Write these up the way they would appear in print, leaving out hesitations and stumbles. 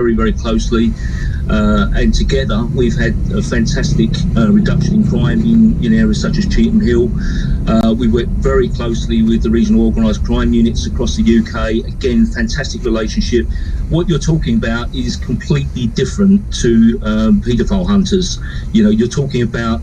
very, very closely, and together we've had a fantastic reduction in crime in areas such as Cheetham Hill. We work very closely with the regional organised crime units across the UK. Again, fantastic relationship. What you're talking about is completely different to paedophile hunters. You're talking about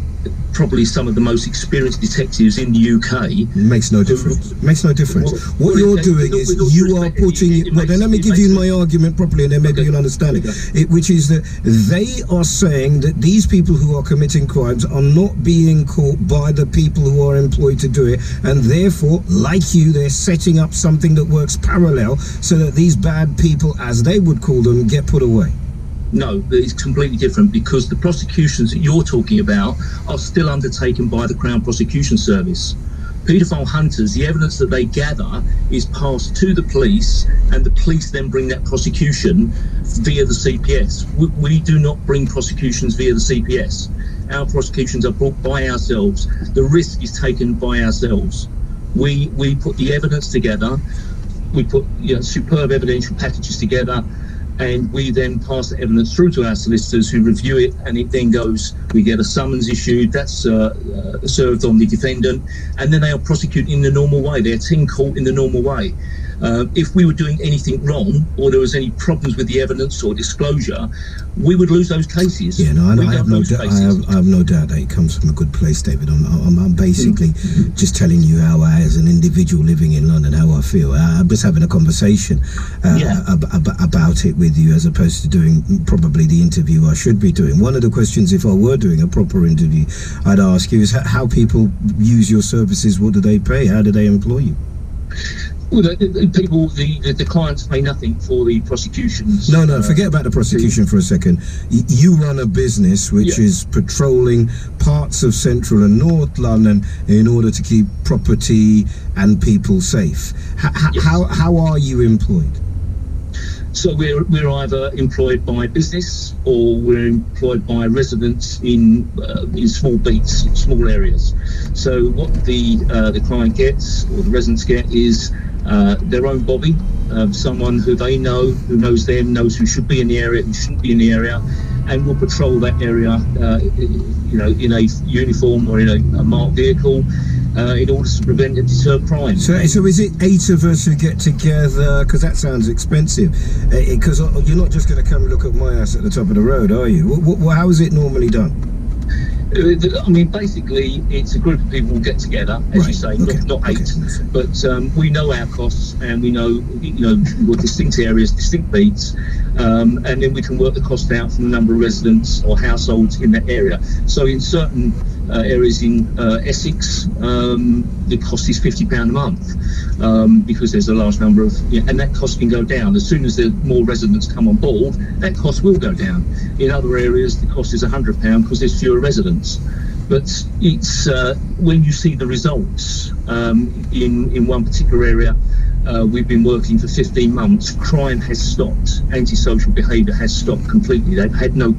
probably some of the most experienced detectives in the UK. Makes no difference. Makes no difference. What you're doing is you are putting it. Well, then let me give you my argument properly, and then maybe you'll understand it. Which is that they are saying that these people who are committing crimes are not being caught by the people who are employed to do it, and therefore, like you, they're setting up something that works parallel so that these bad people, as they would call them, get put away. No, it's completely different, because the prosecutions that you're talking about are still undertaken by the Crown Prosecution Service. Paedophile hunters, the evidence that they gather is passed to the police, and the police then bring that prosecution via the CPS. We do not bring prosecutions via the CPS. Our prosecutions are brought by ourselves. The risk is taken by ourselves. We put the evidence together. We put superb evidential packages together, and we then pass the evidence through to our solicitors, who review it, and it then goes, we get a summons issued, that's served on the defendant, and then they'll prosecute in the normal way. They're team court in the normal way. If we were doing anything wrong, or there was any problems with the evidence or disclosure, we would lose those cases. Yeah, no, I have no doubt that it comes from a good place, David. I'm basically just telling you how I, as an individual living in London, how I feel. I'm just having a conversation about it with you, as opposed to doing probably the interview I should be doing. One of the questions, if I were doing a proper interview, I'd ask you is how people use your services. What do they pay? How do they employ you? Well, the clients pay nothing for the prosecutions. No, forget about the prosecution for a second. You run a business which is patrolling parts of central and north London in order to keep property and people safe. How are you employed? So we're either employed by business, or we're employed by residents in small beats, small areas. So what the client gets, or the residents get, is their own bobby, someone who they know, who knows them, knows who should be in the area, who shouldn't be in the area, and will patrol that area, in a uniform or in a marked vehicle, in order to prevent and deter crime. So is it 8 of us who get together? Because that sounds expensive. Because you're not just going to come and look at my house at the top of the road, are you? How is it normally done? I mean, basically, it's a group of people who get together, as you say, not 8, but we know our costs, and we know, what distinct areas, distinct beats, and then we can work the cost out from the number of residents or households in that area. So in certain areas in Essex, the cost is £50 a month, because there's a large number of, and that cost can go down. As soon as there more residents come on board, that cost will go down. In other areas, the cost is £100 because there's fewer residents. But it's when you see the results in one particular area, we've been working for 15 months, crime has stopped, antisocial behaviour has stopped completely. They've had no